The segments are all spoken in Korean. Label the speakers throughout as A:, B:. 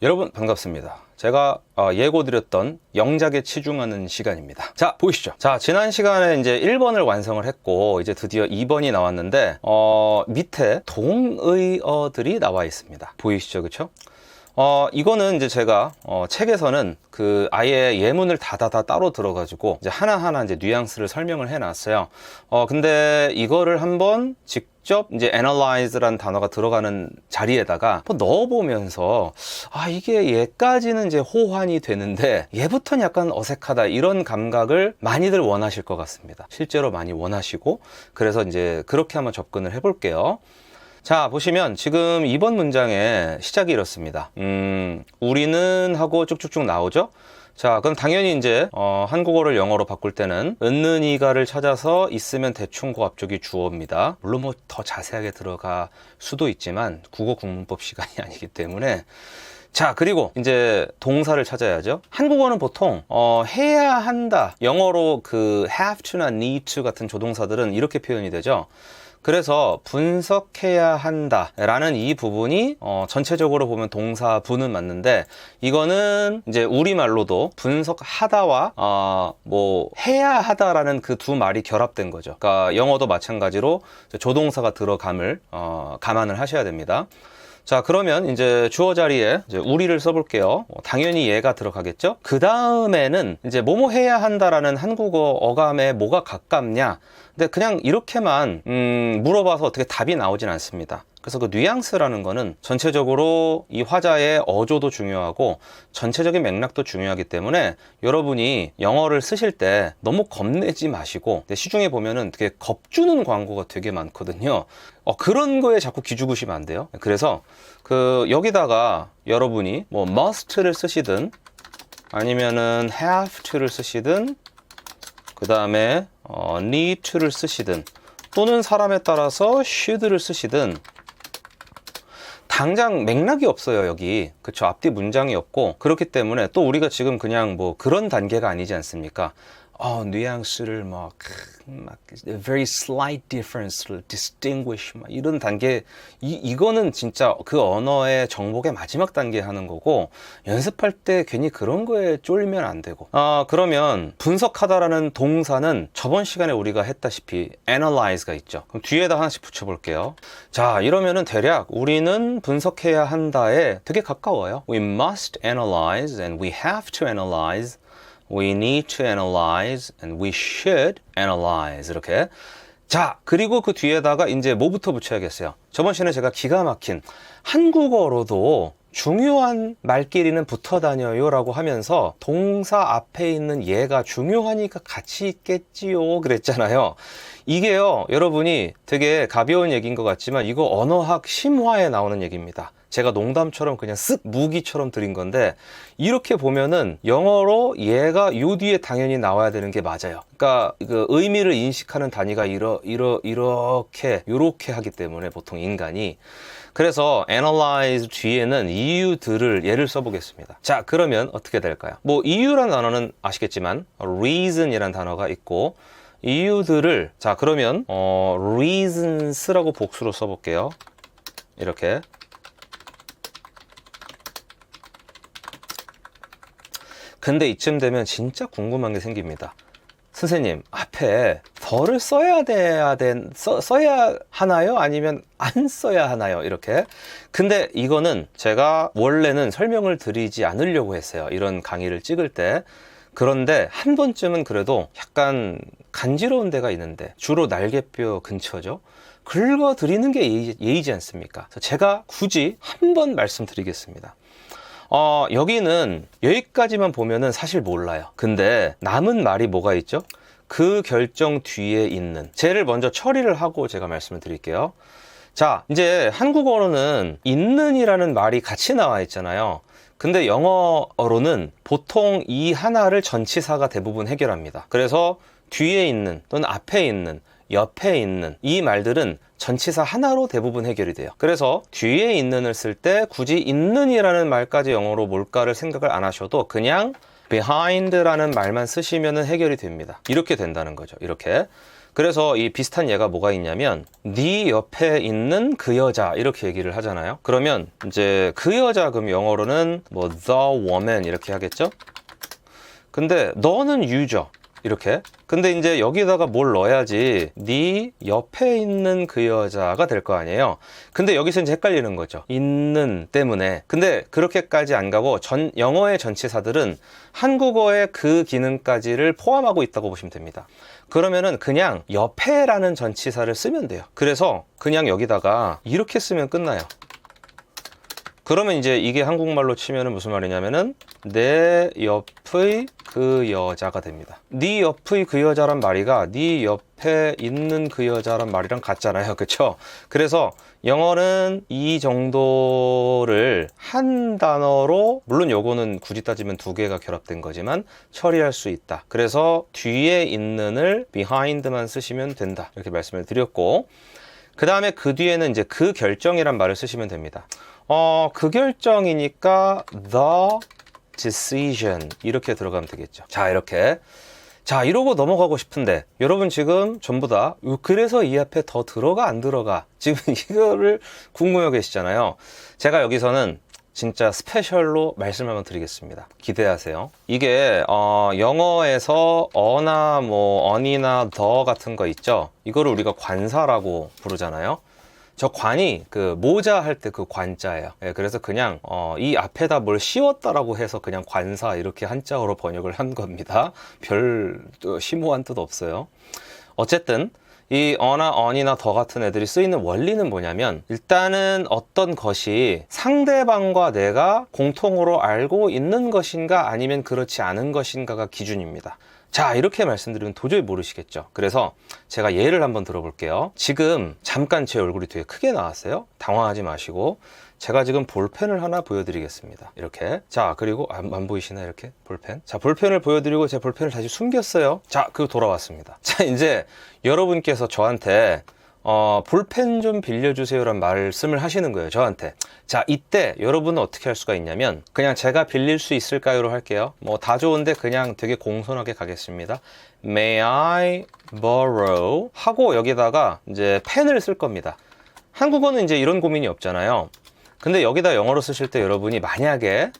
A: 여러분 반갑습니다. 제가 예고드렸던 영작에 치중하는 시간입니다. 자, 보이시죠? 자, 지난 시간에 이제 1번을 완성을 했고 이제 드디어 2번이 나왔는데 밑에 동의어들이 나와 있습니다. 보이시죠? 그쵸? 이거는 이제 제가 책에서는 그 아예 예문을 다다다 따로 들어가지고 이제 하나하나 이제 뉘앙스를 설명을 해놨어요. 근데 이거를 한번 직접 이제 analyze란 단어가 들어가는 자리에다가 한번 넣어보면서 이게 얘까지는 이제 호환이 되는데 얘부터는 약간 어색하다 이런 감각을 많이들 원하실 것 같습니다. 실제로 많이 원하시고 그래서 이제 그렇게 한번 접근을 해볼게요. 자, 보시면 지금 이번 문장의 시작이 이렇습니다. 우리는 하고 쭉쭉쭉 나오죠? 자, 그럼 당연히 이제 한국어를 영어로 바꿀 때는 은는이가를 찾아서 있으면 대충고 앞쪽이 주어입니다. 물론 뭐 더 자세하게 들어갈 수도 있지만 국어 국문법 시간이 아니기 때문에 자, 그리고 이제 동사를 찾아야죠. 한국어는 보통 해야 한다. 영어로 그 have to나 need to 같은 조동사들은 이렇게 표현이 되죠. 그래서 분석해야 한다 라는 이 부분이 전체적으로 보면 동사부는 맞는데 이거는 이제 우리말로도 분석하다와 뭐 해야 하다라는 그 두 말이 결합된 거죠. 그러니까 영어도 마찬가지로 조동사가 들어감을 감안을 하셔야 됩니다. 자, 그러면 이제 주어 자리에 이제 우리를 써볼게요. 당연히 얘가 들어가겠죠? 그 다음에는 이제 뭐뭐 해야 한다라는 한국어 어감에 뭐가 가깝냐? 근데 그냥 이렇게만 물어봐서 어떻게 답이 나오진 않습니다. 그래서 그 뉘앙스라는 거는 전체적으로 이 화자의 어조도 중요하고 전체적인 맥락도 중요하기 때문에 여러분이 영어를 쓰실 때 너무 겁내지 마시고 시중에 보면은 되게 겁주는 광고가 되게 많거든요. 그런 거에 자꾸 기죽으시면 안 돼요. 그래서 그 여기다가 여러분이 뭐 must를 쓰시든 아니면은 have to를 쓰시든 그 다음에 need to를 쓰시든 또는 사람에 따라서 should를 쓰시든 당장 맥락이 없어요. 여기 그쵸, 앞뒤 문장이 없고 그렇기 때문에 또 우리가 지금 그냥 뭐 그런 단계가 아니지 않습니까? 뉘앙스를 막 very slight difference를 distinguish 막 이런 단계 이거는 진짜 그 언어의 정복의 마지막 단계 하는 거고 연습할 때 괜히 그런 거에 쫄면 안 되고 그러면 분석하다라는 동사는 저번 시간에 우리가 했다시피 analyze가 있죠. 그럼 뒤에다 하나씩 붙여볼게요. 자, 이러면은 대략 우리는 분석해야 한다에 되게 가까워요. We must analyze and we have to analyze. We need to analyze and we should analyze. 이렇게. 자, 그리고 그 뒤에다가 이제 뭐부터 붙여야겠어요? 저번 시간에 제가 기가 막힌 한국어로도 중요한 말끼리는 붙어 다녀요 라고 하면서 동사 앞에 있는 얘가 중요하니까 같이 있겠지요 그랬잖아요. 이게요, 여러분이 되게 가벼운 얘기인 것 같지만 이거 언어학 심화에 나오는 얘기입니다. 제가 농담처럼 그냥 쓱 무기처럼 드린 건데 이렇게 보면은 영어로 얘가 요 뒤에 당연히 나와야 되는 게 맞아요. 그러니까 그 의미를 인식하는 단위가 요렇게 하기 때문에 보통 인간이 그래서 analyze 뒤에는 이유들을 예를 써보겠습니다. 자, 그러면 어떻게 될까요? 뭐 이유라는 단어는 아시겠지만 reason이라는 단어가 있고 이유들을 자, 그러면 reasons라고 복수로 써볼게요. 이렇게. 근데 이쯤 되면 진짜 궁금한 게 생깁니다. 선생님, 앞에 더를 써야 하나요? 아니면 안 써야 하나요? 이렇게. 근데 이거는 제가 원래는 설명을 드리지 않으려고 했어요. 이런 강의를 찍을 때. 그런데 한 번쯤은 그래도 약간 간지러운 데가 있는데 주로 날개뼈 근처죠. 긁어드리는 게 예의지 않습니까? 그래서 제가 굳이 한 번 말씀드리겠습니다. 여기는 여기까지만 보면은 사실 몰라요. 근데 남은 말이 뭐가 있죠? 그 결정 뒤에 있는 쟤를 먼저 처리를 하고 제가 말씀을 드릴게요. 자, 이제 한국어로는 있는이라는 말이 같이 나와 있잖아요. 근데 영어로는 보통 이 하나를 전치사가 대부분 해결합니다. 그래서 뒤에 있는 또는 앞에 있는 옆에 있는 이 말들은 전치사 하나로 대부분 해결이 돼요. 그래서 뒤에 있는을 쓸 때 굳이 있는이라는 말까지 영어로 뭘까를 생각을 안 하셔도 그냥 behind라는 말만 쓰시면 해결이 됩니다. 이렇게 된다는 거죠. 이렇게. 그래서 이 비슷한 예가 뭐가 있냐면 네 옆에 있는 그 여자 이렇게 얘기를 하잖아요. 그러면 이제 그 여자 그럼 영어로는 뭐 the woman 이렇게 하겠죠. 근데 너는 유저 이렇게. 근데 이제 여기다가 뭘 넣어야지 네 옆에 있는 그 여자가 될 거 아니에요. 근데 여기서 이제 헷갈리는 거죠. 있는 때문에. 근데 그렇게까지 안 가고 영어의 전치사들은 한국어의 그 기능까지를 포함하고 있다고 보시면 됩니다. 그러면은 그냥 옆에라는 전치사를 쓰면 돼요. 그래서 그냥 여기다가 이렇게 쓰면 끝나요. 그러면 이제 이게 한국말로 치면은 무슨 말이냐면은 내 옆의 그 여자가 됩니다. 네 옆의 그 여자란 말이가 네 옆에 있는 그 여자란 말이랑 같잖아요. 그쵸? 그래서 영어는 이 정도를 한 단어로, 물론 요거는 굳이 따지면 두 개가 결합된 거지만 처리할 수 있다. 그래서 뒤에 있는을 behind만 쓰시면 된다. 이렇게 말씀을 드렸고, 그 다음에 그 뒤에는 이제 그 결정이란 말을 쓰시면 됩니다. 그 결정이니까 the decision 이렇게 들어가면 되겠죠. 자, 이렇게. 자, 이러고 넘어가고 싶은데 여러분 지금 전부 다 그래서 이 앞에 더 들어가 안 들어가 지금 이거를 궁금해 계시잖아요. 제가 여기서는 진짜 스페셜로 말씀 한번 드리겠습니다. 기대하세요. 이게 영어에서 어나 뭐 언이나 더 같은 거 있죠. 이거를 우리가 관사라고 부르잖아요. 저 관이 그 모자 할 때 그 관자예요. 예, 그래서 그냥 이 앞에다 뭘 씌웠다라고 해서 그냥 관사 이렇게 한자어로 번역을 한 겁니다. 별 심오한 뜻 없어요. 어쨌든 이 어나 언이나 더 같은 애들이 쓰이는 원리는 뭐냐면, 일단은 어떤 것이 상대방과 내가 공통으로 알고 있는 것인가 아니면 그렇지 않은 것인가가 기준입니다. 자, 이렇게 말씀드리면 도저히 모르시겠죠. 그래서 제가 예를 한번 들어볼게요. 지금 잠깐 제 얼굴이 되게 크게 나왔어요. 당황하지 마시고 제가 지금 볼펜을 하나 보여드리겠습니다. 이렇게. 자, 그리고 안 보이시나 이렇게 볼펜. 자, 볼펜을 보여드리고 제 볼펜을 다시 숨겼어요. 자, 그리고 돌아왔습니다. 자, 이제 여러분께서 저한테 볼펜 좀 빌려주세요란 말씀을 하시는 거예요, 저한테. 자, 이때 여러분은 어떻게 할 수가 있냐면 그냥 제가 빌릴 수 있을까요로 할게요. 뭐 다 좋은데 그냥 되게 공손하게 가겠습니다. May I borrow 하고 여기다가 이제 펜을 쓸 겁니다. 한국어는 이제 이런 고민이 없잖아요. 근데 여기다 영어로 쓰실 때 여러분이 만약에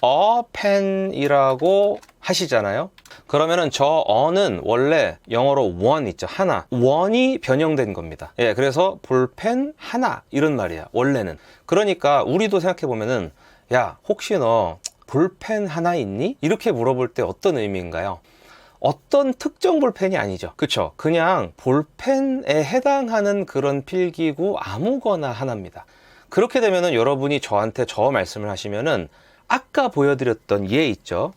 A: a pen이라고 하시잖아요. 그러면은 저 어는 원래 영어로 one 있죠. 하나. one이 변형된 겁니다. 예, 그래서 볼펜 하나 이런 말이야. 원래는. 그러니까 우리도 생각해 보면은 야, 혹시 너 볼펜 하나 있니? 이렇게 물어볼 때 어떤 의미인가요? 어떤 특정 볼펜이 아니죠. 그쵸? 그냥 볼펜에 해당하는 그런 필기구 아무거나 하나입니다. 그렇게 되면은 여러분이 저한테 저 말씀을 하시면은 아까 보여드렸던 얘 있죠?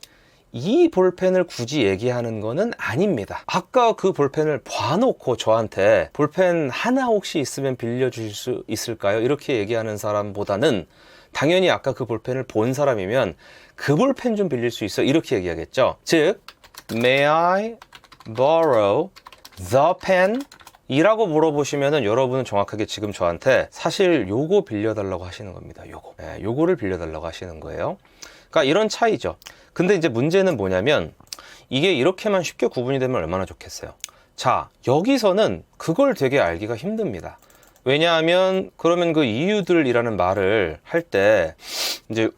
A: 이 볼펜을 굳이 얘기하는 거는 아닙니다. 아까 그 볼펜을 봐놓고 저한테 볼펜 하나 혹시 있으면 빌려주실 수 있을까요? 이렇게 얘기하는 사람보다는 당연히 아까 그 볼펜을 본 사람이면 그 볼펜 좀 빌릴 수 있어? 이렇게 얘기하겠죠. 즉, May I borrow the pen? 이라고 물어보시면은 여러분은 정확하게 지금 저한테 사실 요거 빌려달라고 하시는 겁니다. 요거. 네, 요거를 빌려달라고 하시는 거예요. 그러니까 이런 차이죠. 근데 이제 문제는 뭐냐면 이게 이렇게만 쉽게 구분이 되면 얼마나 좋겠어요. 자, 여기서는 그걸 되게 알기가 힘듭니다. 왜냐하면 그러면 그 이유들이라는 말을 할 때 이제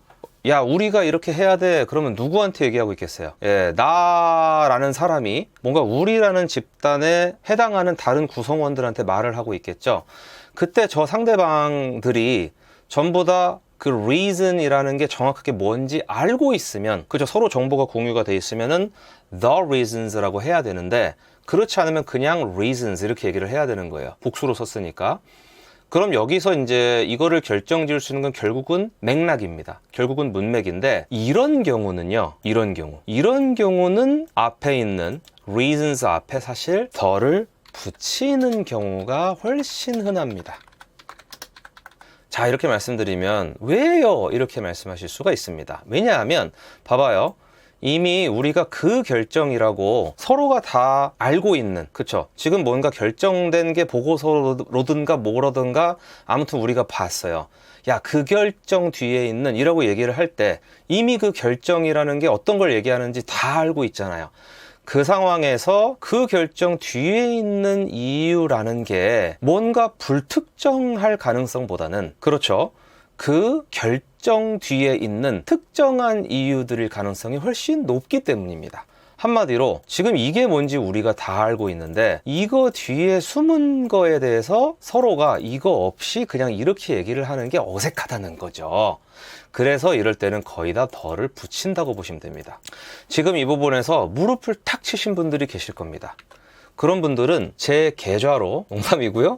A: 야, 우리가 이렇게 해야 돼. 그러면 누구한테 얘기하고 있겠어요? 예, 나라는 사람이 뭔가 우리라는 집단에 해당하는 다른 구성원들한테 말을 하고 있겠죠. 그때 저 상대방들이 전부 다 그 reason이라는 게 정확하게 뭔지 알고 있으면, 그죠? 서로 정보가 공유가 돼 있으면은 the reasons라고 해야 되는데, 그렇지 않으면 그냥 reasons 이렇게 얘기를 해야 되는 거예요. 복수로 썼으니까. 그럼 여기서 이제 이거를 결정지을 수 있는 건 결국은 맥락입니다. 결국은 문맥인데, 이런 경우는요, 이런 경우는 앞에 있는 reasons 앞에 사실 the를 붙이는 경우가 훨씬 흔합니다. 자, 이렇게 말씀드리면 왜요? 이렇게 말씀하실 수가 있습니다. 왜냐하면 봐봐요. 이미 우리가 그 결정이라고 서로가 다 알고 있는, 그쵸? 지금 뭔가 결정된 게 보고서로든가 뭐라든가 아무튼 우리가 봤어요. 야, 그 결정 뒤에 있는 이라고 얘기를 할 때 이미 그 결정이라는 게 어떤 걸 얘기하는지 다 알고 있잖아요. 그 상황에서 그 결정 뒤에 있는 이유라는 게 뭔가 불특정할 가능성보다는, 그렇죠, 그 결정 뒤에 있는 특정한 이유들일 가능성이 훨씬 높기 때문입니다. 한마디로 지금 이게 뭔지 우리가 다 알고 있는데 이거 뒤에 숨은 거에 대해서 서로가 이거 없이 그냥 이렇게 얘기를 하는 게 어색하다는 거죠. 그래서 이럴 때는 거의 다 덜을 붙인다고 보시면 됩니다. 지금 이 부분에서 무릎을 탁 치신 분들이 계실 겁니다. 그런 분들은 제 계좌로, 농담이고요,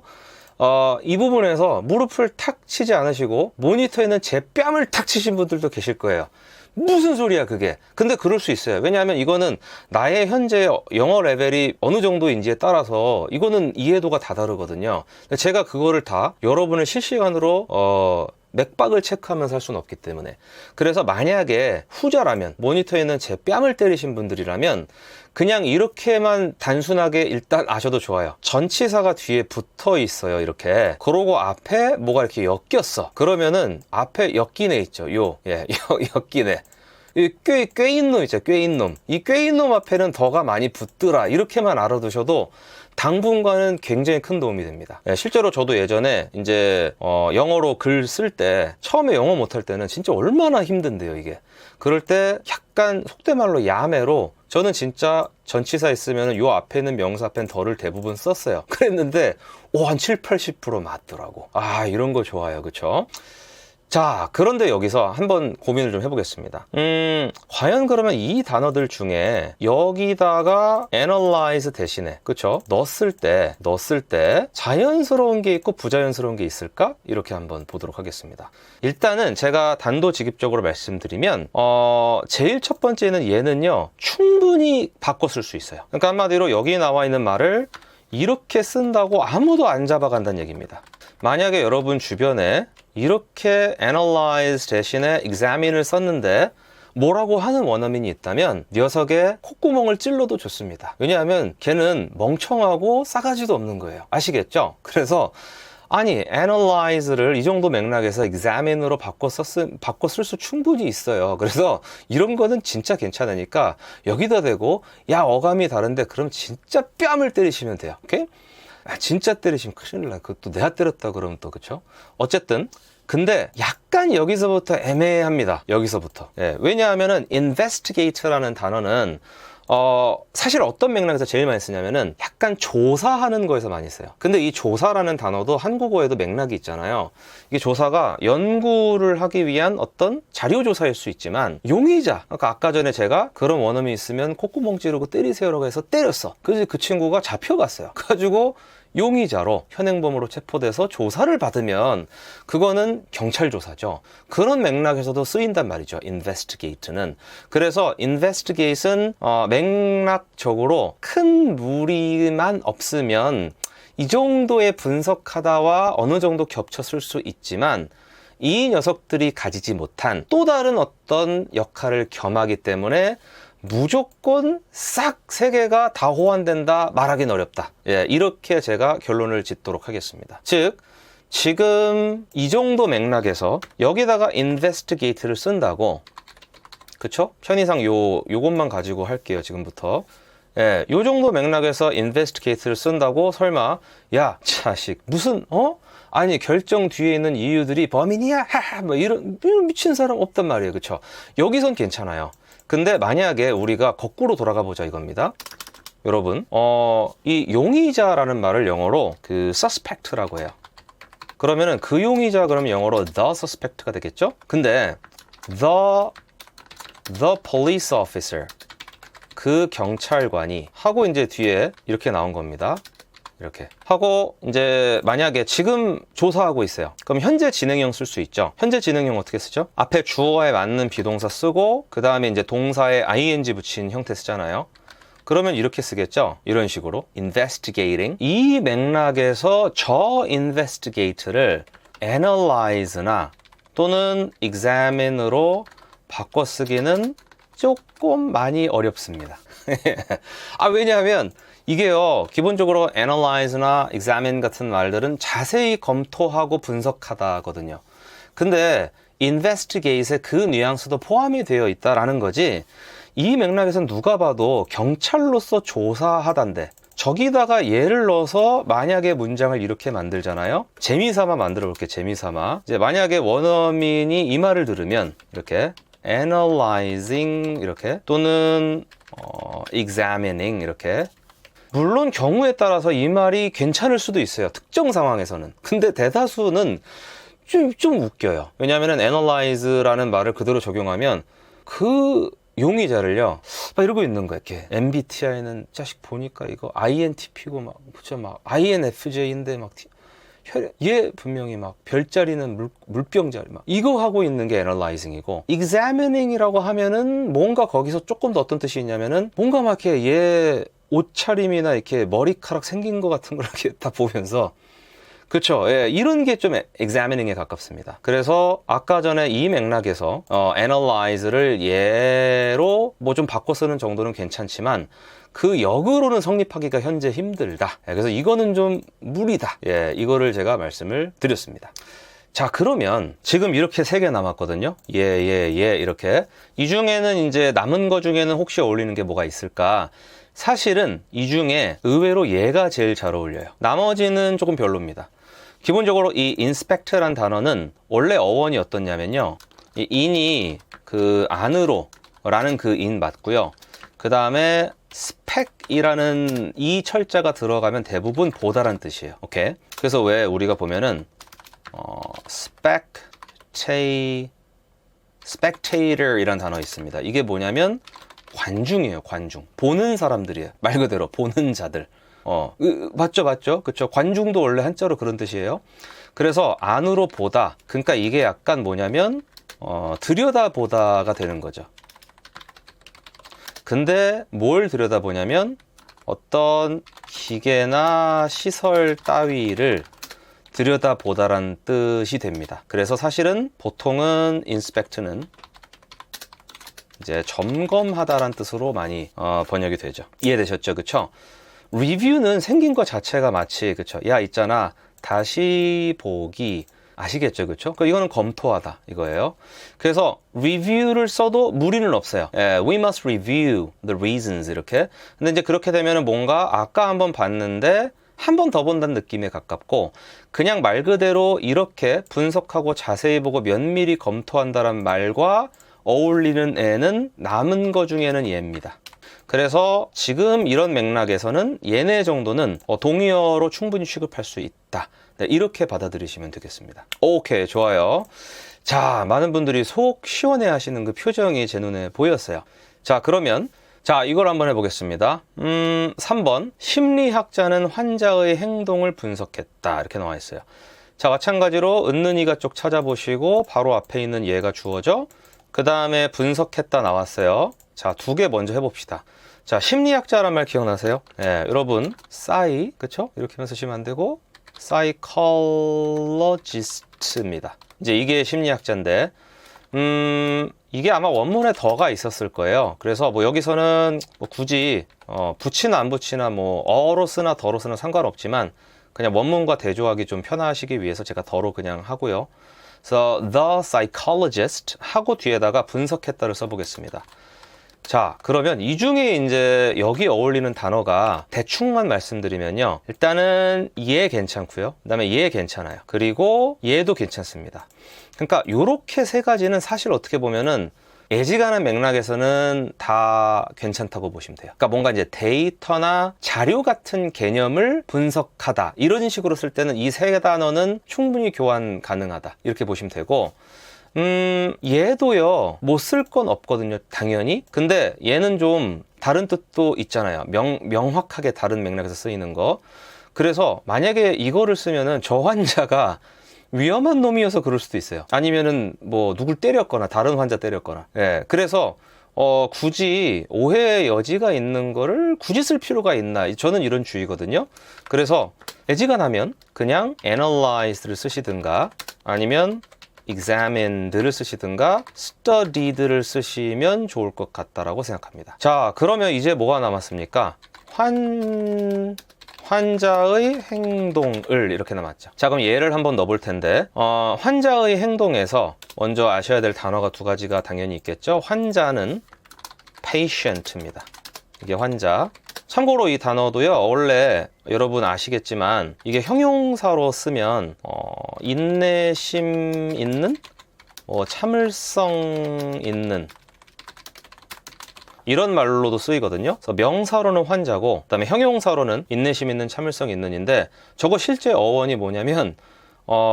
A: 이 부분에서 무릎을 탁 치지 않으시고 모니터에 있는 제 뺨을 탁 치신 분들도 계실 거예요. 무슨 소리야 그게. 근데 그럴 수 있어요. 왜냐하면 이거는 나의 현재 영어 레벨이 어느 정도인지에 따라서 이거는 이해도가 다 다르거든요. 제가 그거를 다 여러분을 실시간으로 맥박을 체크하면서 할 수는 없기 때문에. 그래서 만약에 후자라면, 모니터에 있는 제 뺨을 때리신 분들이라면 그냥 이렇게만 단순하게 일단 아셔도 좋아요. 전치사가 뒤에 붙어 있어요, 이렇게. 그러고 앞에 뭐가 이렇게 엮였어. 그러면은 앞에 엮인 애 있죠, 엮인 애. 이 꾀인 놈 있죠, 꾀인 놈. 이 꾀인 놈 앞에는 더가 많이 붙더라. 이렇게만 알아두셔도 당분간은 굉장히 큰 도움이 됩니다. 실제로 저도 예전에 이제 영어로 글 쓸 때, 처음에 영어 못할 때는 진짜 얼마나 힘든데요, 이게. 그럴 때 약간 속된 말로 야매로 저는 진짜 전치사 있으면 요 앞에 있는 명사 앞엔 덜을 대부분 썼어요. 그랬는데 한 7, 80% 맞더라고. 아, 이런 거 좋아요, 그쵸? 자, 그런데 여기서 한번 고민을 좀 해보겠습니다. 과연 그러면 이 단어들 중에 여기다가 analyze 대신에, 그쵸? 넣었을 때 자연스러운 게 있고 부자연스러운 게 있을까? 이렇게 한번 보도록 하겠습니다. 일단은 제가 단도직입적으로 말씀드리면, 제일 첫 번째는 얘는요, 충분히 바꿔 쓸 수 있어요. 그러니까 한마디로 여기 나와 있는 말을 이렇게 쓴다고 아무도 안 잡아간다는 얘기입니다. 만약에 여러분 주변에 이렇게 analyze 대신에 examine을 썼는데 뭐라고 하는 원어민이 있다면 녀석의 콧구멍을 찔러도 좋습니다. 왜냐하면 걔는 멍청하고 싸가지도 없는 거예요. 아시겠죠? 그래서 아니, analyze를 이 정도 맥락에서 examine으로 바꿔 쓸 수 충분히 있어요. 그래서 이런 거는 진짜 괜찮으니까 여기다 대고, 야, 어감이 다른데 그럼 진짜 뺨을 때리시면 돼요. 오케이? 진짜 때리시면 큰일 나요. 그것도 내가 때렸다 그러면 또, 그쵸? 어쨌든 근데 약간 여기서부터 애매합니다. 여기서부터. 왜냐하면은 investigate라는 단어는 사실 어떤 맥락에서 제일 많이 쓰냐면은 약간 조사하는 거에서 많이 써요. 근데 이 조사라는 단어도 한국어에도 맥락이 있잖아요. 이게 조사가 연구를 하기 위한 어떤 자료 조사일 수 있지만, 용의자, 그러니까 아까 전에 제가 그런 원어민이 있으면 콧구멍 찌르고 때리세요라고 해서 때렸어. 그래서 그 친구가 잡혀갔어요. 그래가지고 용의자로 현행범으로 체포돼서 조사를 받으면 그거는 경찰 조사죠. 그런 맥락에서도 쓰인단 말이죠, investigate는. 그래서 investigate은 맥락적으로 큰 무리만 없으면 이 정도의 분석하다와 어느 정도 겹쳤을 수 있지만, 이 녀석들이 가지지 못한 또 다른 어떤 역할을 겸하기 때문에 무조건 싹 세 개가 다 호환된다 말하기는 어렵다. 이렇게 제가 결론을 짓도록 하겠습니다. 즉, 지금 이 정도 맥락에서 여기다가 investigate를 쓴다고, 그쵸? 편의상 요것만 가지고 할게요, 지금부터. 요 정도 맥락에서 investigate를 쓴다고 설마, 야, 자식, 무슨, 아니, 결정 뒤에 있는 이유들이 범인이야? 뭐 이런 미친 사람 없단 말이에요, 그쵸? 여기선 괜찮아요. 근데 만약에 우리가 거꾸로 돌아가 보자 이겁니다. 여러분, 이 용의자라는 말을 영어로 그 suspect라고 해요. 그러면은 그 용의자 그러면 영어로 the suspect가 되겠죠? 근데 the police officer, 그 경찰관이 하고 이제 뒤에 이렇게 나온 겁니다. 이렇게 하고 이제 만약에 지금 조사하고 있어요. 그럼 현재 진행형 쓸 수 있죠. 현재 진행형 어떻게 쓰죠? 앞에 주어에 맞는 비동사 쓰고 그 다음에 이제 동사에 ing 붙인 형태 쓰잖아요. 그러면 이렇게 쓰겠죠. 이런 식으로 investigating. 이 맥락에서 저 investigate를 analyze나 또는 examine으로 바꿔 쓰기는 조금 많이 어렵습니다. 왜냐하면 이게요, 기본적으로 analyze나 examine 같은 말들은 자세히 검토하고 분석하다거든요. 근데 investigate에 그 뉘앙스도 포함이 되어 있다라는 거지, 이 맥락에서는 누가 봐도 경찰로서 조사하단데 저기다가 얘를 넣어서 만약에 문장을 이렇게 만들잖아요. 재미삼아 만들어 볼게. 재미삼아. 이제 만약에 원어민이 이 말을 들으면 이렇게 analyzing 이렇게 또는 examining 이렇게, 물론 경우에 따라서 이 말이 괜찮을 수도 있어요. 특정 상황에서는. 근데 대다수는 좀 웃겨요. 왜냐하면 analyze라는 말을 그대로 적용하면 그 용의자를요 막 이러고 있는 거야. 이렇게 MBTI는 자식 보니까 이거 INTP고 막 그쵸, 막 INFJ인데 막 얘 분명히 막 별자리는 물병자리 막 이거 하고 있는 게 analyzing이고, examining이라고 하면은 뭔가 거기서 조금 더 어떤 뜻이 있냐면은 뭔가 막 이렇게 얘 옷차림이나 이렇게 머리카락 생긴 것 같은 걸 이렇게 다 보면서, 그렇죠. 예, 이런 게 좀 examining에 가깝습니다. 그래서 아까 전에 이 맥락에서 analyze를 얘로 뭐 좀 바꿔 쓰는 정도는 괜찮지만 그 역으로는 성립하기가 현재 힘들다. 예, 그래서 이거는 좀 무리다. 예, 이거를 제가 말씀을 드렸습니다. 자, 그러면 지금 이렇게 3개 남았거든요. 예, 이렇게. 이 중에는 이제 남은 거 중에는 혹시 어울리는 게 뭐가 있을까? 사실은 이 중에 의외로 얘가 제일 잘 어울려요. 나머지는 조금 별로입니다. 기본적으로 이 inspect란 단어는 원래 어원이 어떻냐면요, 이 in이 그 안으로 라는 그 in 맞고요. 그 다음에 spec이라는 이 철자가 들어가면 대부분 보다란 뜻이에요. 오케이. 그래서 왜 우리가 보면은 spectator 이란 단어 있습니다. 이게 뭐냐면 관중이에요. 관중. 보는 사람들이에요. 말 그대로 보는 자들. 맞죠? 그쵸. 관중도 원래 한자로 그런 뜻이에요. 그래서 안으로 보다. 그러니까 이게 약간 뭐냐면 들여다보다가 되는 거죠. 근데 뭘 들여다보냐면 어떤 기계나 시설 따위를 들여다보다라는 뜻이 됩니다. 그래서 사실은 보통은 inspect는 이제 점검하다란 뜻으로 많이 번역이 되죠. 이해되셨죠? 그쵸? 리뷰는 생긴 것 자체가 마치, 그쵸? 야, 있잖아. 다시 보기. 아시겠죠? 그쵸? 그러니까 이거는 검토하다. 이거예요. 그래서 review를 써도 무리는 없어요. 예, we must review the reasons. 이렇게. 근데 이제 그렇게 되면은 뭔가 아까 한번 봤는데 한 번 더 본다는 느낌에 가깝고, 그냥 말 그대로 이렇게 분석하고 자세히 보고 면밀히 검토한다는 말과 어울리는 애는 남은 거 중에는 얘입니다. 그래서 지금 이런 맥락에서는 얘네 정도는 동의어로 충분히 취급할 수 있다. 네, 이렇게 받아들이시면 되겠습니다. 오케이, 좋아요. 자, 많은 분들이 속 시원해 하시는 그 표정이 제 눈에 보였어요. 자, 그러면 자, 이걸 한번 해보겠습니다. 3번. 심리학자는 환자의 행동을 분석했다. 이렇게 나와 있어요. 자, 마찬가지로 은는이가 쪽 찾아보시고 바로 앞에 있는 얘가 주어져. 그 다음에 분석했다 나왔어요. 자, 2개 먼저 해봅시다. 자, 심리학자란 말 기억나세요? 예, 여러분, 싸이, 그쵸? 이렇게만 쓰시면 안 되고, psychologist입니다. 이제 이게 심리학자인데, 이게 아마 원문에 더가 있었을 거예요. 그래서 뭐 여기서는 뭐 굳이, 붙이나 안 붙이나 뭐 어로 쓰나 더로 쓰나 상관없지만, 그냥 원문과 대조하기 좀 편하시기 위해서 제가 더로 그냥 하고요. 그래서 the psychologist 하고 뒤에다가 분석했다를 써보겠습니다. 자, 그러면 이 중에 이제 여기 어울리는 단어가 대충만 말씀드리면요. 일단은 얘 괜찮고요. 그 다음에 얘 괜찮아요. 그리고 얘도 괜찮습니다. 그러니까 요렇게 3가지는 사실 어떻게 보면은 예지간한 맥락에서는 다 괜찮다고 보시면 돼요. 그러니까 뭔가 이제 데이터나 자료 같은 개념을 분석하다 이런 식으로 쓸 때는 이 3단어는 충분히 교환 가능하다 이렇게 보시면 되고, 얘도요 뭐 쓸 건 없거든요, 당연히. 근데 얘는 좀 다른 뜻도 있잖아요. 명확하게 다른 맥락에서 쓰이는 거. 그래서 만약에 이거를 쓰면은 저 환자가 위험한 놈이어서 그럴 수도 있어요. 아니면은 뭐 누굴 때렸거나 다른 환자 때렸거나. 예, 그래서 굳이 오해의 여지가 있는 거를 굳이 쓸 필요가 있나, 저는 이런 주의거든요. 그래서 애지간하면 그냥 analyzed를 쓰시든가 아니면 examined를 쓰시든가 studied를 쓰시면 좋을 것 같다라고 생각합니다. 자, 그러면 이제 뭐가 남았습니까? 환자의 행동을 이렇게 남았죠. 자, 그럼 얘를 한번 넣어볼 텐데, 환자의 행동에서 먼저 아셔야 될 단어가 2가지가 당연히 있겠죠. 환자는 patient입니다. 이게 환자. 참고로 이 단어도요, 원래 여러분 아시겠지만 이게 형용사로 쓰면 인내심 있는, 참을성 있는 이런 말로도 쓰이거든요. 그래서 명사로는 환자고, 그다음에 형용사로는 인내심 있는, 참을성 있는인데, 저거 실제 어원이 뭐냐면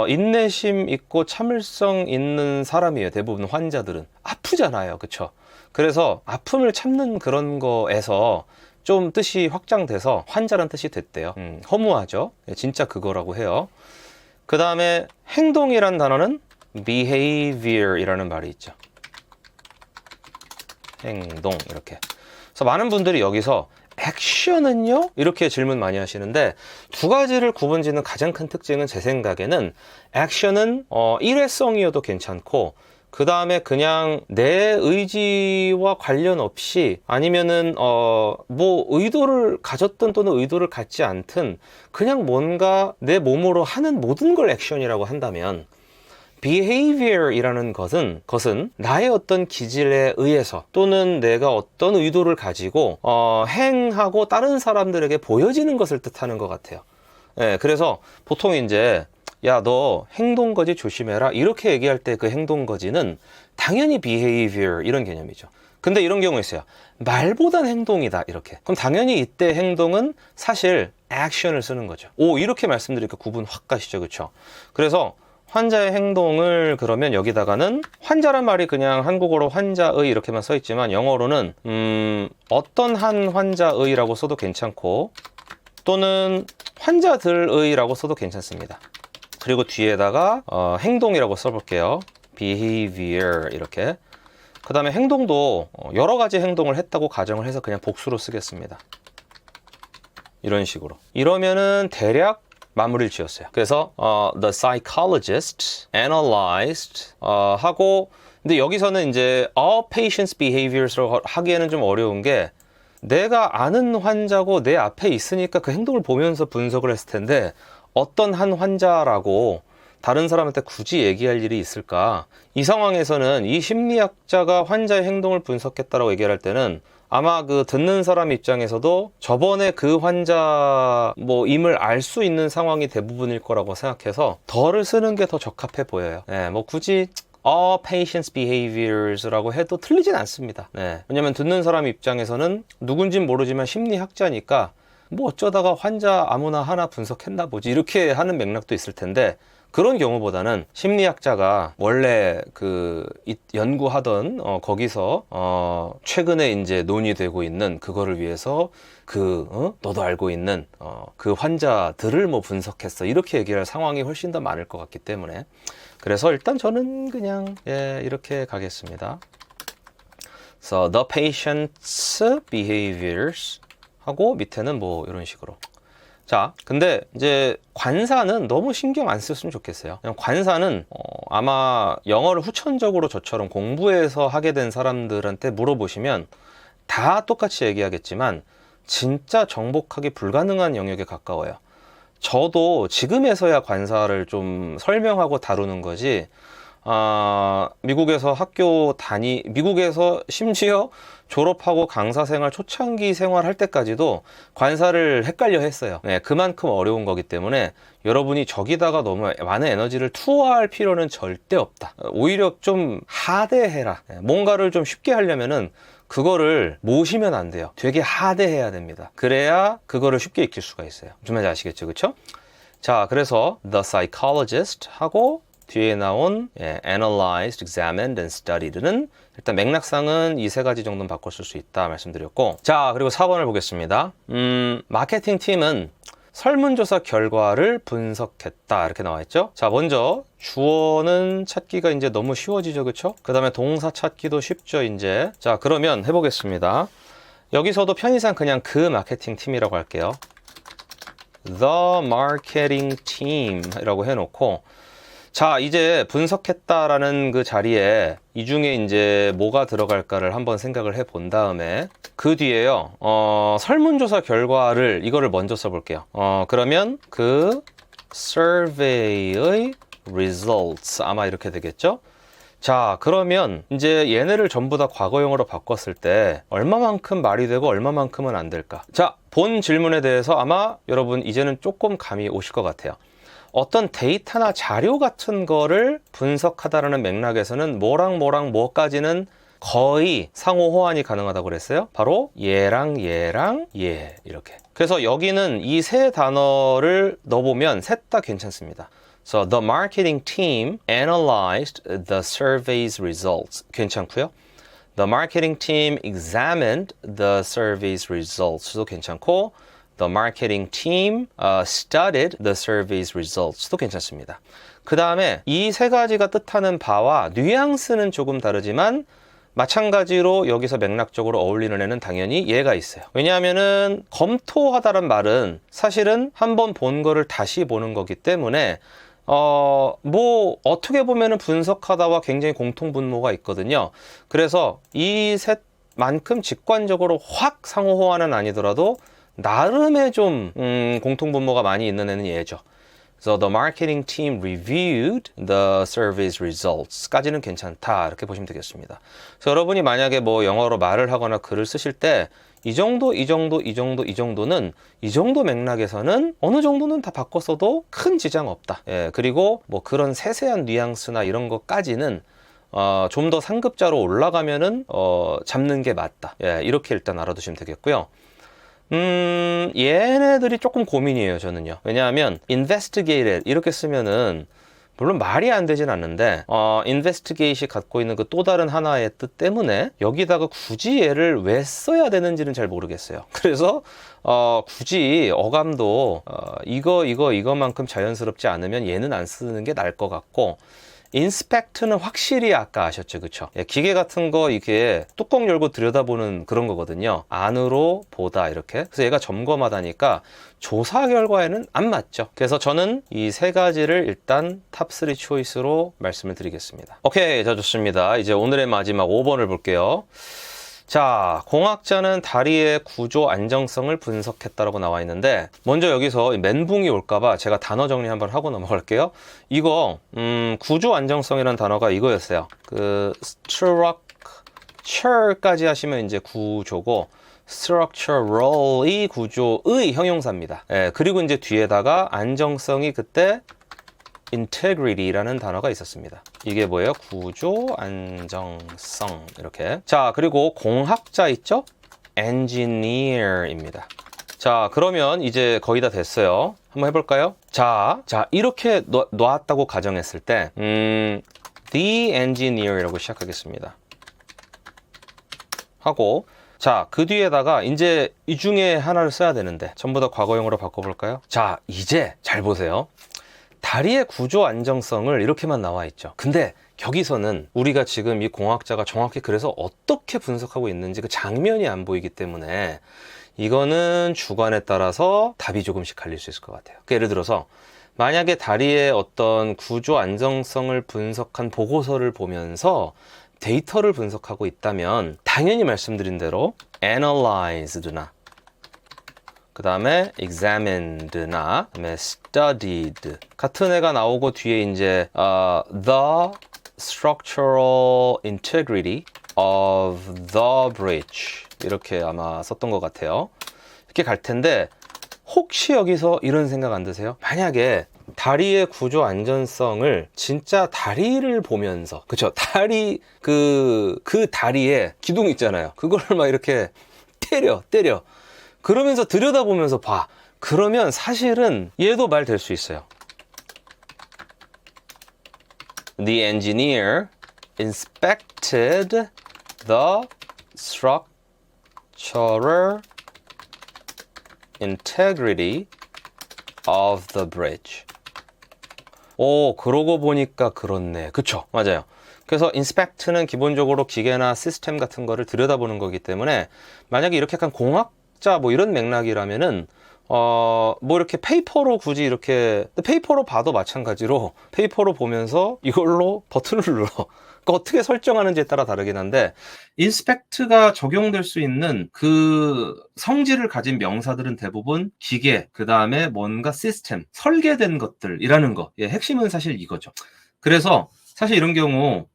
A: 인내심 있고 참을성 있는 사람이에요. 대부분 환자들은 아프잖아요, 그쵸? 그래서 아픔을 참는 그런 거에서 좀 뜻이 확장돼서 환자란 뜻이 됐대요. 허무하죠? 진짜 그거라고 해요. 그 다음에 행동이란 단어는 behavior이라는 말이 있죠. 행동, 이렇게. 그래서 많은 분들이 여기서 액션은요? 이렇게 질문 많이 하시는데, 두 가지를 구분짓는 가장 큰 특징은 제 생각에는 액션은 일회성이어도 괜찮고, 그 다음에 그냥 내 의지와 관련 없이, 아니면은 뭐 의도를 가졌든 또는 의도를 갖지 않든 그냥 뭔가 내 몸으로 하는 모든 걸 액션이라고 한다면, behavior이라는 것은 나의 어떤 기질에 의해서 또는 내가 어떤 의도를 가지고 행하고 다른 사람들에게 보여지는 것을 뜻하는 것 같아요. 네, 그래서 보통 이제 야, 너 행동거지 조심해라 이렇게 얘기할 때 그 행동거지는 당연히 behavior 이런 개념이죠. 근데 이런 경우 있어요. 말보단 행동이다 이렇게. 그럼 당연히 이때 행동은 사실 action을 쓰는 거죠. 이렇게 말씀드리니까 구분 확 가시죠, 그렇죠? 그래서 환자의 행동을 그러면 여기다가는, 환자란 말이 그냥 한국어로 환자의 이렇게만 써 있지만 영어로는 어떤 한 환자의라고 써도 괜찮고, 또는 환자들의라고 써도 괜찮습니다. 그리고 뒤에다가 행동이라고 써볼게요. behavior 이렇게. 그 다음에 행동도 여러 가지 행동을 했다고 가정을 해서 그냥 복수로 쓰겠습니다. 이런 식으로. 이러면은 대략 마무리를 지었어요. 그래서 the psychologist analyzed 하고, 근데 여기서는 이제 all patients behaviors로 하기에는 좀 어려운 게, 내가 아는 환자고 내 앞에 있으니까 그 행동을 보면서 분석을 했을 텐데 어떤 한 환자라고 다른 사람한테 굳이 얘기할 일이 있을까? 이 상황에서는 이 심리학자가 환자의 행동을 분석했다라고 얘기할 때는 아마 그 듣는 사람 입장에서도 저번에 그 환자 임을 알 수 있는 상황이 대부분일 거라고 생각해서 덜을 쓰는 게 더 적합해 보여요. 네, 굳이 all patients behaviors라고 해도 틀리진 않습니다. 네, 왜냐면 듣는 사람 입장에서는 누군진 모르지만 심리학자니까 어쩌다가 환자 아무나 하나 분석했나 보지 이렇게 하는 맥락도 있을 텐데, 그런 경우보다는 심리학자가 원래 연구하던 거기서 최근에 이제 논의되고 있는 그거를 위해서 너도 알고 있는 그 환자들을 분석했어 이렇게 얘기할 상황이 훨씬 더 많을 것 같기 때문에, 그래서 일단 저는 그냥 이렇게 가겠습니다. So the patient's behaviors 하고 밑에는 이런 식으로. 자, 근데 이제 관사는 너무 신경 안 썼으면 좋겠어요. 그냥 관사는 아마 영어를 후천적으로 저처럼 공부해서 하게 된 사람들한테 물어보시면 다 똑같이 얘기하겠지만 진짜 정복하기 불가능한 영역에 가까워요. 저도 지금에서야 관사를 좀 설명하고 다루는 거지, 미국에서 미국에서 심지어 졸업하고 강사 생활, 초창기 생활 할 때까지도 관사를 헷갈려 했어요. 네, 그만큼 어려운 거기 때문에 여러분이 저기다가 너무 많은 에너지를 투하할 필요는 절대 없다. 오히려 좀 하대해라. 네, 뭔가를 좀 쉽게 하려면은 그거를 모시면 안 돼요. 되게 하대해야 됩니다. 그래야 그거를 쉽게 익힐 수가 있어요. 좀 아시겠죠, 그쵸? 자, 그래서 the psychologist 하고 뒤에 나온 analyzed, examined, and studied는 일단 맥락상은 이 세 가지 정도는 바꿨을 수 있다 말씀드렸고, 자, 그리고 4번을 보겠습니다. 마케팅 팀은 설문조사 결과를 분석했다 이렇게 나와 있죠. 자, 먼저 주어는 찾기가 이제 너무 쉬워지죠, 그쵸? 그 다음에 동사 찾기도 쉽죠, 이제. 자, 그러면 해보겠습니다. 여기서도 편의상 그냥 그 마케팅 팀이라고 할게요. The marketing team 이라고 해놓고, 자, 이제 분석했다라는 그 자리에 이 중에 이제 뭐가 들어갈까를 한번 생각을 해 본 다음에 그 뒤에요, 설문조사 결과를 이거를 먼저 써볼게요. 그러면 그 survey의 results 아마 이렇게 되겠죠? 자, 그러면 이제 얘네를 전부 다 과거형으로 바꿨을 때 얼마만큼 말이 되고 얼마만큼은 안 될까? 자, 본 질문에 대해서 아마 여러분 이제는 조금 감이 오실 것 같아요. 어떤 데이터나 자료 같은 거를 분석하다라는 맥락에서는 뭐랑 뭐까지는 거의 상호 호환이 가능하다고 그랬어요. 바로 얘랑 얘랑 얘 이렇게. 그래서 여기는 이 세 단어를 넣어보면 셋 다 괜찮습니다. So the marketing team analyzed the survey's results. 괜찮고요. The marketing team examined the survey's results도 괜찮고 The marketing team studied the survey's results도 괜찮습니다. 그 다음에 이 세 가지가 뜻하는 바와 뉘앙스는 조금 다르지만 마찬가지로 여기서 맥락적으로 어울리는 애는 당연히 얘가 있어요. 왜냐하면은 검토하다란 말은 사실은 한번 본 거를 다시 보는 거기 때문에 뭐 어떻게 보면은 분석하다와 굉장히 공통분모가 있거든요. 그래서 이 셋만큼 직관적으로 확 상호 호환은 아니더라도 나름의 좀 공통분모가 많이 있는 애는 얘죠. So the marketing team reviewed the survey's results 까지는 괜찮다 이렇게 보시면 되겠습니다. 그래서 여러분이 만약에 뭐 영어로 말을 하거나 글을 쓰실 때 이 정도는 이 정도 맥락에서는 어느 정도는 다 바꿨어도 큰 지장 없다. 예, 그리고 뭐 그런 세세한 뉘앙스나 이런 것까지는 좀 더 상급자로 올라가면은 잡는 게 맞다. 예, 이렇게 일단 알아두시면 되겠고요. 얘네들이 조금 고민이에요, 저는요. 왜냐하면 investigated 이렇게 쓰면은 물론 말이 안 되진 않는데 investigate이 갖고 있는 그 또 다른 하나의 뜻 때문에 여기다가 굳이 얘를 왜 써야 되는지는 잘 모르겠어요. 그래서 굳이 어감도 이거만큼 자연스럽지 않으면 얘는 안 쓰는 게 나을 것 같고 인스펙트는 확실히 아까 아셨죠, 그쵸? 예, 기계 같은 거 이게 뚜껑 열고 들여다보는 그런 거거든요. 안으로 보다 이렇게. 그래서 얘가 점검하다니까 조사 결과에는 안 맞죠. 그래서 저는 이 세 가지를 일단 탑3 초이스로 말씀을 드리겠습니다. 오케이, 자 좋습니다. 이제 오늘의 마지막 5번을 볼게요. 자, 공학자는 다리의 구조 안정성을 분석했다라고 나와 있는데 먼저 여기서 멘붕이 올까봐 제가 단어 정리 한번 하고 넘어갈게요. 이거 구조 안정성이라는 단어가 이거였어요. 그 structure까지 하시면 이제 구조고 structural이 구조의 형용사입니다. 예, 그리고 이제 뒤에다가 안정성이 그때 integrity라는 단어가 있었습니다. 이게 뭐예요? 구조 안정성 이렇게. 자, 그리고 공학자 있죠? engineer입니다. 자, 그러면 이제 거의 다 됐어요. 한번 해볼까요? 자, 이렇게 놨다고 가정했을 때 the engineer이라고 시작하겠습니다. 하고 자, 그 뒤에다가 이제 이 중에 하나를 써야 되는데 전부 다 과거형으로 바꿔볼까요? 자, 이제 잘 보세요. 다리의 구조 안정성을 이렇게만 나와 있죠. 근데 여기서는 우리가 지금 이 공학자가 정확히 그래서 어떻게 분석하고 있는지 그 장면이 안 보이기 때문에 이거는 주관에 따라서 답이 조금씩 갈릴 수 있을 것 같아요. 그러니까 예를 들어서 만약에 다리의 어떤 구조 안정성을 분석한 보고서를 보면서 데이터를 분석하고 있다면 당연히 말씀드린 대로 analyzed나 그 다음에 examined나 그다음에 studied 같은 애가 나오고 뒤에 이제 the structural integrity of the bridge 이렇게 아마 썼던 것 같아요. 이렇게 갈 텐데 혹시 여기서 이런 생각 안 드세요? 만약에 다리의 구조 안전성을 진짜 다리를 보면서 그쵸? 다리 그 다리에 기둥 있잖아요. 그걸 막 이렇게 때려 그러면서 들여다보면서 봐. 그러면 사실은 얘도 말 될 수 있어요. The engineer inspected the structural integrity of the bridge. 오, 그러고 보니까 그렇네. 그쵸? 맞아요. 그래서 inspect는 기본적으로 기계나 시스템 같은 거를 들여다보는 거기 때문에 만약에 이렇게 약간 공학자 뭐 이런 맥락이라면은 뭐 이렇게 페이퍼로 굳이 이렇게 페이퍼로 봐도 마찬가지로 페이퍼로 보면서 이걸로 버튼을 눌러. 그러니까 어떻게 설정하는지에 따라 다르긴 한데 인스펙트가 적용될 수 있는 그 성질을 가진 명사들은 대부분 기계, 그 다음에 뭔가 시스템, 설계된 것들이라는 거. 예, 핵심은 사실 이거죠. 그래서 사실 이런 경우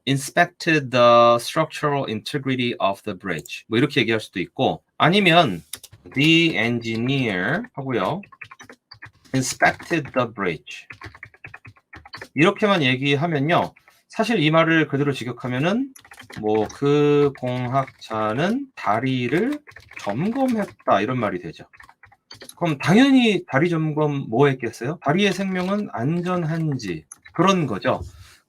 A: inspected the structural integrity of the bridge 뭐 이렇게 얘기할 수도 있고, 아니면 the engineer 하고요 inspected the bridge 이렇게만 얘기하면요, 사실 이 말을 그대로 직역하면은 뭐 그 공학자는 다리를 점검했다 이런 말이 되죠. 그럼 당연히 다리 점검 뭐 했겠어요? 다리의 생명은 안전한지 그런 거죠.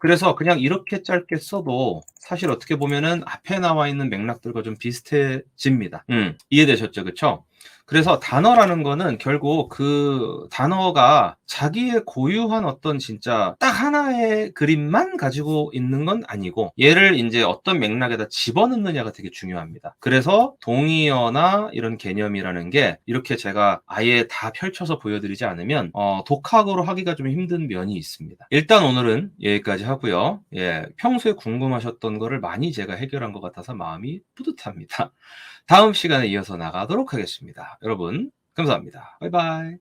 A: 그래서 그냥 이렇게 짧게 써도 사실 어떻게 보면은 앞에 나와 있는 맥락들과 좀 비슷해집니다. 이해되셨죠? 그쵸? 그래서 단어라는 거는 결국 그 단어가 자기의 고유한 어떤 진짜 딱 하나의 그림만 가지고 있는 건 아니고 얘를 이제 어떤 맥락에다 집어넣느냐가 되게 중요합니다. 그래서 동의어나 이런 개념이라는 게 이렇게 제가 아예 다 펼쳐서 보여드리지 않으면 독학으로 하기가 좀 힘든 면이 있습니다. 일단 오늘은 여기까지 하고요. 예, 평소에 궁금하셨던 거를 많이 제가 해결한 것 같아서 마음이 뿌듯합니다. 다음 시간에 이어서 나가도록 하겠습니다. 여러분, 감사합니다. 바이바이.